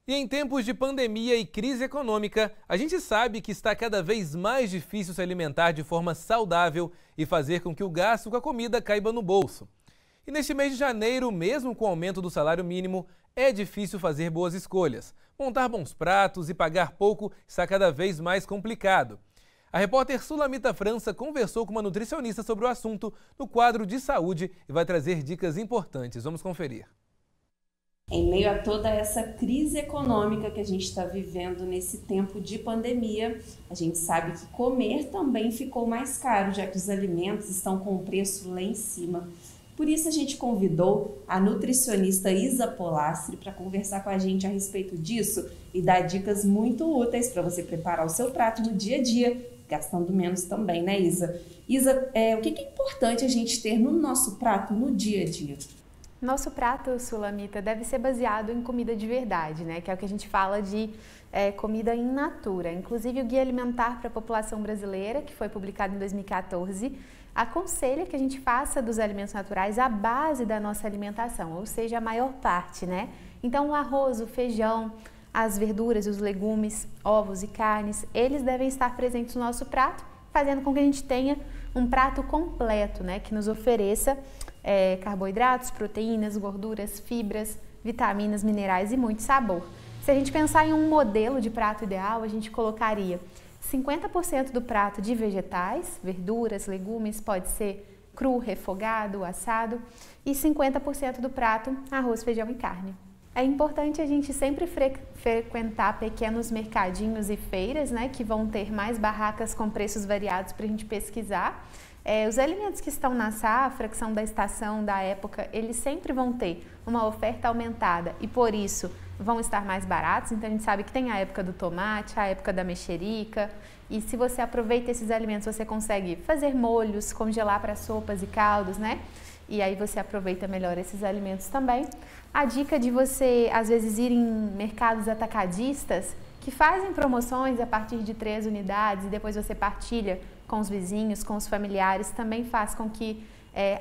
E em tempos de pandemia e crise econômica, a gente sabe que está cada vez mais difícil se alimentar de forma saudável e fazer com que o gasto com a comida caiba no bolso. E neste mês de janeiro, mesmo com o aumento do salário mínimo, é difícil fazer boas escolhas. Montar bons pratos e pagar pouco está cada vez mais complicado. A repórter Sulamita França conversou com uma nutricionista sobre o assunto no quadro de saúde e vai trazer dicas importantes. Vamos conferir. Em meio a toda essa crise econômica que a gente está vivendo nesse tempo de pandemia, a gente sabe que comer também ficou mais caro, já que os alimentos estão com o preço lá em cima. Por isso a gente convidou a nutricionista Isa Polastri para conversar com a gente a respeito disso e dar dicas muito úteis para você preparar o seu prato no dia a dia, gastando menos também, né, Isa? Isa, o que é importante a gente ter no nosso prato no dia a dia? Nosso prato, Sulamita, deve ser baseado em comida de verdade, né? Que é o que a gente fala de comida in natura. Inclusive, o Guia Alimentar para a População Brasileira, que foi publicado em 2014, aconselha que a gente faça dos alimentos naturais a base da nossa alimentação, ou seja, a maior parte, né? Então, o arroz, o feijão, as verduras, os legumes, ovos e carnes, eles devem estar presentes no nosso prato, fazendo com que a gente tenha um prato completo, né? Que nos ofereça carboidratos, proteínas, gorduras, fibras, vitaminas, minerais e muito sabor. Se a gente pensar em um modelo de prato ideal, a gente colocaria 50% do prato de vegetais, verduras, legumes, pode ser cru, refogado, assado, e 50% do prato arroz, feijão e carne. É importante a gente sempre frequentar pequenos mercadinhos e feiras, né, que vão ter mais barracas com preços variados para a gente pesquisar. Os alimentos que estão na safra, que são da estação, da época, eles sempre vão ter uma oferta aumentada e por isso vão estar mais baratos. Então a gente sabe que tem a época do tomate, a época da mexerica, e se você aproveita esses alimentos, você consegue fazer molhos, congelar para sopas e caldos, né? E aí você aproveita melhor esses alimentos também. A dica de você, às vezes, ir em mercados atacadistas que fazem promoções a partir de 3 unidades e depois você partilha com os vizinhos, com os familiares, também faz com que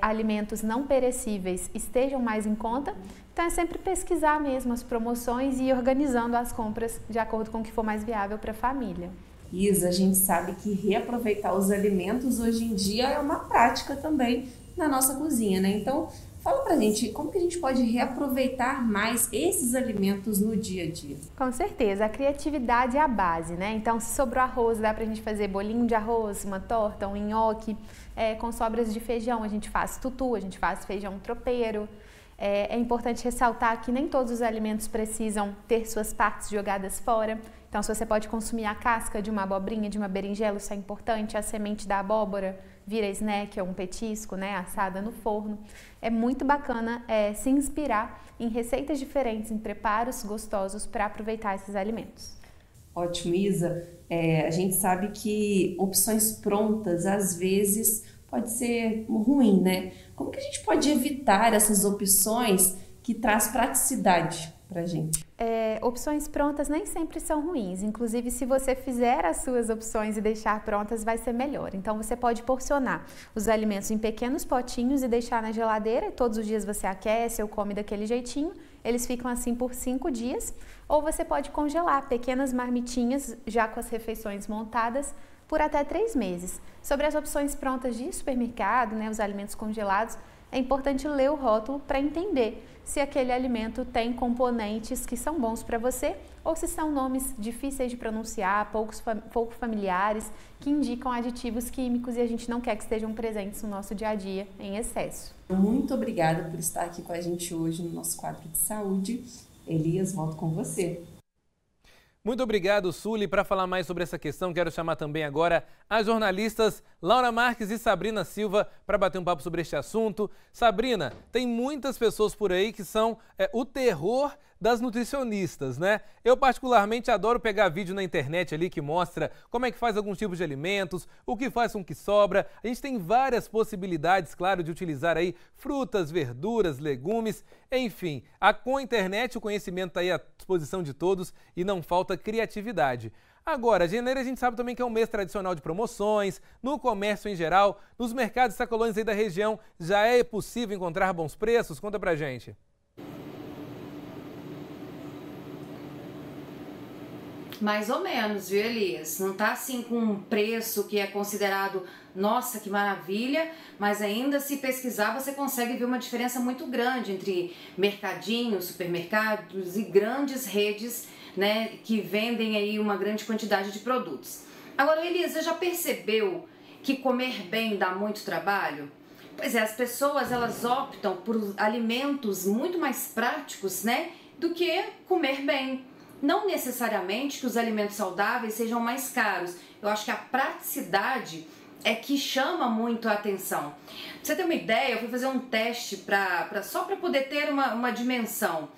alimentos não perecíveis estejam mais em conta. Então é sempre pesquisar mesmo as promoções e ir organizando as compras de acordo com o que for mais viável para a família. Isa, a gente sabe que reaproveitar os alimentos hoje em dia é uma prática também na nossa cozinha, né? Então, fala pra gente, como que a gente pode reaproveitar mais esses alimentos no dia a dia? Com certeza, a criatividade é a base, né? Então, se sobrou arroz, dá pra gente fazer bolinho de arroz, uma torta, um nhoque. Com sobras de feijão, a gente faz tutu, a gente faz feijão tropeiro. É importante ressaltar que nem todos os alimentos precisam ter suas partes jogadas fora. Então, se você pode consumir a casca de uma abobrinha, de uma berinjela, isso é importante. A semente da abóbora vira snack, é um petisco, né, assada no forno. É muito bacana se inspirar em receitas diferentes, em preparos gostosos para aproveitar esses alimentos. Ótimo, Isa. A gente sabe que opções prontas, às vezes, pode ser ruim, né? Como que a gente pode evitar essas opções que traz praticidade pra gente? Opções prontas nem sempre são ruins, inclusive se você fizer as suas opções e deixar prontas vai ser melhor. Então você pode porcionar os alimentos em pequenos potinhos e deixar na geladeira, e todos os dias você aquece ou come daquele jeitinho, eles ficam assim por 5 dias, ou você pode congelar pequenas marmitinhas já com as refeições montadas por até 3 meses. Sobre as opções prontas de supermercado, né, os alimentos congelados, é importante ler o rótulo para entender se aquele alimento tem componentes que são bons para você ou se são nomes difíceis de pronunciar, pouco familiares, que indicam aditivos químicos e a gente não quer que estejam presentes no nosso dia a dia em excesso. Muito obrigada por estar aqui com a gente hoje no nosso quadro de saúde. Elias, volto com você. Muito obrigado, Suli. Para falar mais sobre essa questão, quero chamar também agora as jornalistas Laura Marques e Sabrina Silva para bater um papo sobre este assunto. Sabrina, tem muitas pessoas por aí que são o terror das nutricionistas, né? Eu particularmente adoro pegar vídeo na internet ali que mostra como é que faz alguns tipos de alimentos, o que faz com o que sobra. A gente tem várias possibilidades, claro, de utilizar aí frutas, verduras, legumes, enfim. Com a internet o conhecimento está aí à disposição de todos e não falta criatividade. Agora, janeiro a gente sabe também que é um mês tradicional de promoções, no comércio em geral, nos mercados sacolões aí da região, já é possível encontrar bons preços? Conta pra gente. Mais ou menos, viu, Elias? Não tá assim com um preço que é considerado, nossa, que maravilha, mas ainda se pesquisar você consegue ver uma diferença muito grande entre mercadinhos, supermercados e grandes redes, né, que vendem aí uma grande quantidade de produtos. Agora, Elias, você já percebeu que comer bem dá muito trabalho? Pois é, as pessoas elas optam por alimentos muito mais práticos, né, do que comer bem. Não necessariamente que os alimentos saudáveis sejam mais caros. Eu acho que a praticidade é que chama muito a atenção. Pra você ter uma ideia, eu fui fazer um teste só para poder ter uma dimensão.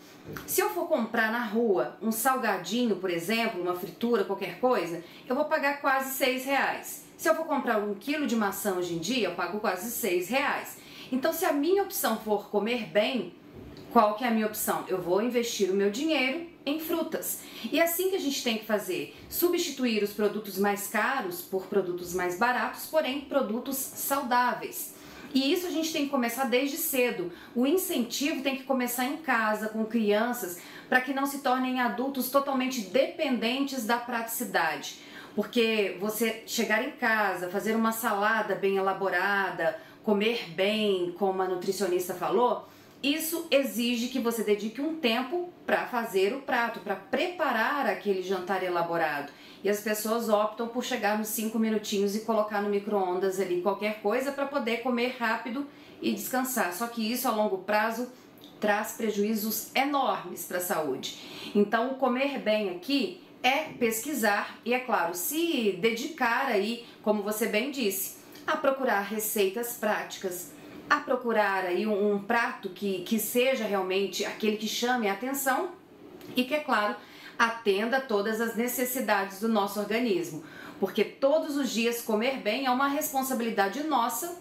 Se eu for comprar na rua um salgadinho, por exemplo, uma fritura, qualquer coisa, eu vou pagar quase R$6. Se eu for comprar 1 quilo de maçã hoje em dia, eu pago quase R$6. Então, se a minha opção for comer bem, qual que é a minha opção? Eu vou investir o meu dinheiro em frutas. E é assim que a gente tem que fazer, substituir os produtos mais caros por produtos mais baratos, porém produtos saudáveis. E isso a gente tem que começar desde cedo. O incentivo tem que começar em casa, com crianças, para que não se tornem adultos totalmente dependentes da praticidade. Porque você chegar em casa, fazer uma salada bem elaborada, comer bem, como a nutricionista falou, isso exige que você dedique um tempo para fazer o prato, para preparar aquele jantar elaborado. E as pessoas optam por chegar nos 5 minutinhos e colocar no micro-ondas ali qualquer coisa para poder comer rápido e descansar. Só que isso a longo prazo traz prejuízos enormes para a saúde. Então, o comer bem aqui é pesquisar e, é claro, se dedicar aí, como você bem disse, a procurar receitas práticas, a procurar aí um prato que seja realmente aquele que chame a atenção e que, é claro, atenda a todas as necessidades do nosso organismo. Porque todos os dias comer bem é uma responsabilidade nossa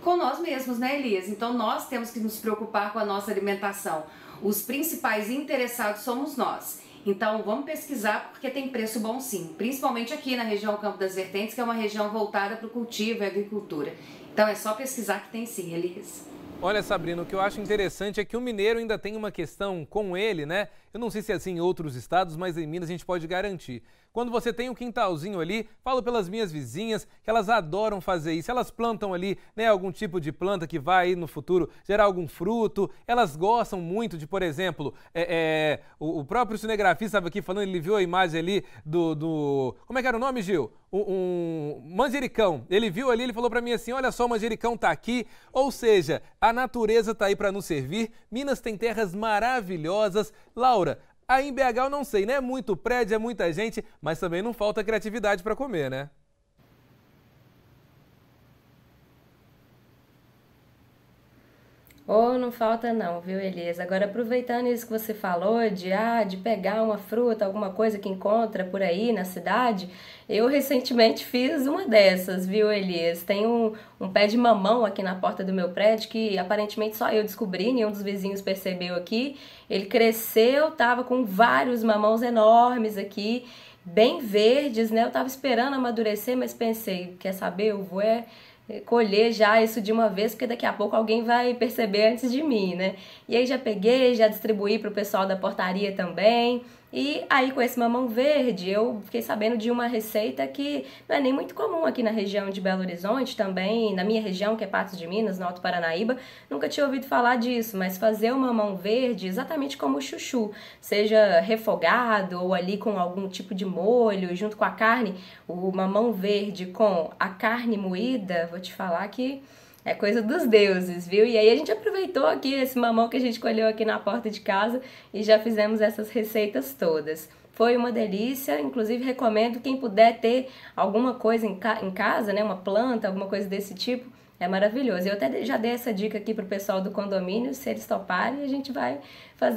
com nós mesmos, né, Elias? Então nós temos que nos preocupar com a nossa alimentação. Os principais interessados somos nós. Então vamos pesquisar porque tem preço bom sim, principalmente aqui na região Campo das Vertentes, que é uma região voltada para o cultivo e agricultura. Então é só pesquisar que tem sim, Elias. Olha, Sabrina, o que eu acho interessante é que o mineiro ainda tem uma questão com ele, né? Eu não sei se é assim em outros estados, mas em Minas a gente pode garantir. Quando você tem um quintalzinho ali, falo pelas minhas vizinhas, que elas adoram fazer isso. Elas plantam ali, né, algum tipo de planta que vai aí no futuro gerar algum fruto. Elas gostam muito de, por exemplo, o próprio cinegrafista estava aqui falando, ele viu a imagem ali do como é que era o nome, Gil? Um manjericão. Ele viu ali, ele falou para mim assim, olha só, o manjericão tá aqui. Ou seja, a natureza tá aí para nos servir. Minas tem terras maravilhosas. Laura, aí em BH eu não sei, né? É muito prédio, é muita gente, mas também não falta criatividade para comer, né? Oh, não falta não, viu, Elias? Agora, aproveitando isso que você falou de pegar uma fruta, alguma coisa que encontra por aí na cidade, eu recentemente fiz uma dessas, viu, Elias? Tem um pé de mamão aqui na porta do meu prédio que aparentemente só eu descobri, nenhum dos vizinhos percebeu aqui. Ele cresceu, tava com vários mamãos enormes aqui, bem verdes, né? Eu tava esperando amadurecer, mas pensei, quer saber, eu vou colher já isso de uma vez, porque daqui a pouco alguém vai perceber antes de mim, né? E aí já peguei, já distribuí para o pessoal da portaria também. E aí com esse mamão verde eu fiquei sabendo de uma receita que não é nem muito comum aqui na região de Belo Horizonte, também na minha região, que é Patos de Minas, no Alto Paranaíba, nunca tinha ouvido falar disso, mas fazer o mamão verde exatamente como o chuchu, seja refogado ou ali com algum tipo de molho, junto com a carne, o mamão verde com a carne moída, vou te falar que é coisa dos deuses, viu? E aí a gente aproveitou aqui esse mamão que a gente colheu aqui na porta de casa e já fizemos essas receitas todas. Foi uma delícia, inclusive recomendo quem puder ter alguma coisa em casa, né? Uma planta, alguma coisa desse tipo, é maravilhoso. Eu até já dei essa dica aqui pro pessoal do condomínio, se eles toparem, a gente vai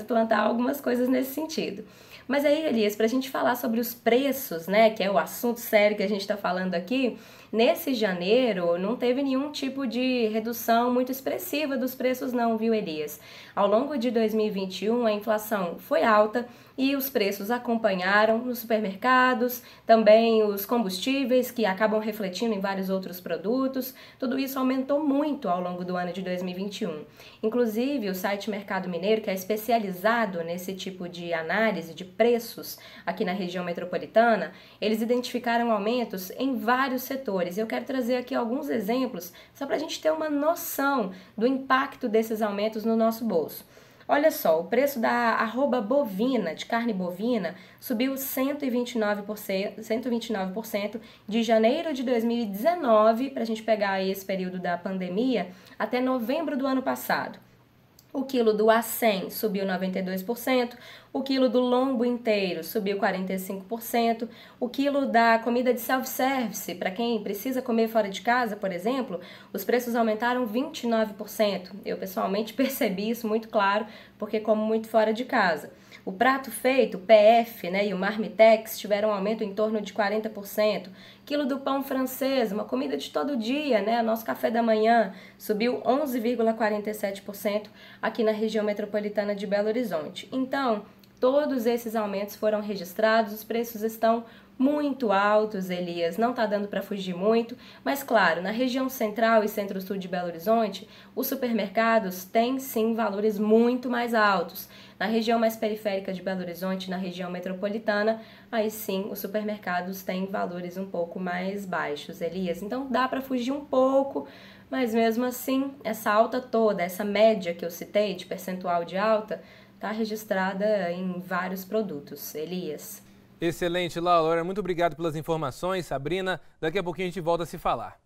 plantar algumas coisas nesse sentido. Mas aí, Elias, pra gente falar sobre os preços, né, que é o assunto sério que a gente tá falando aqui, nesse janeiro não teve nenhum tipo de redução muito expressiva dos preços não, viu, Elias? Ao longo de 2021 a inflação foi alta, e os preços acompanharam nos supermercados, também os combustíveis, que acabam refletindo em vários outros produtos. Tudo isso aumentou muito ao longo do ano de 2021. Inclusive, o site Mercado Mineiro, que é especializado nesse tipo de análise de preços aqui na região metropolitana, eles identificaram aumentos em vários setores. Eu quero trazer aqui alguns exemplos só para a gente ter uma noção do impacto desses aumentos no nosso bolso. Olha só, o preço da arroba bovina, de carne bovina, subiu 129% de janeiro de 2019, para a gente pegar aí esse período da pandemia, até novembro do ano passado. O quilo do A100 subiu 92%, o quilo do lombo inteiro subiu 45%, o quilo da comida de self-service, para quem precisa comer fora de casa, por exemplo, os preços aumentaram 29%. Eu pessoalmente percebi isso muito claro, porque como muito fora de casa. O prato feito, o PF, né, e o Marmitex tiveram um aumento em torno de 40%. Quilo do pão francês, uma comida de todo dia, né, nosso café da manhã, subiu 11,47% aqui na região metropolitana de Belo Horizonte. Então, todos esses aumentos foram registrados, os preços estão muito altos, Elias, não está dando para fugir muito, mas claro, na região central e centro-sul de Belo Horizonte, os supermercados têm sim valores muito mais altos. Na região mais periférica de Belo Horizonte, na região metropolitana, aí sim os supermercados têm valores um pouco mais baixos, Elias. Então dá para fugir um pouco, mas mesmo assim, essa alta toda, essa média que eu citei de percentual de alta, está registrada em vários produtos, Elias. Excelente, Laura. Muito obrigado pelas informações, Sabrina. Daqui a pouquinho a gente volta a se falar.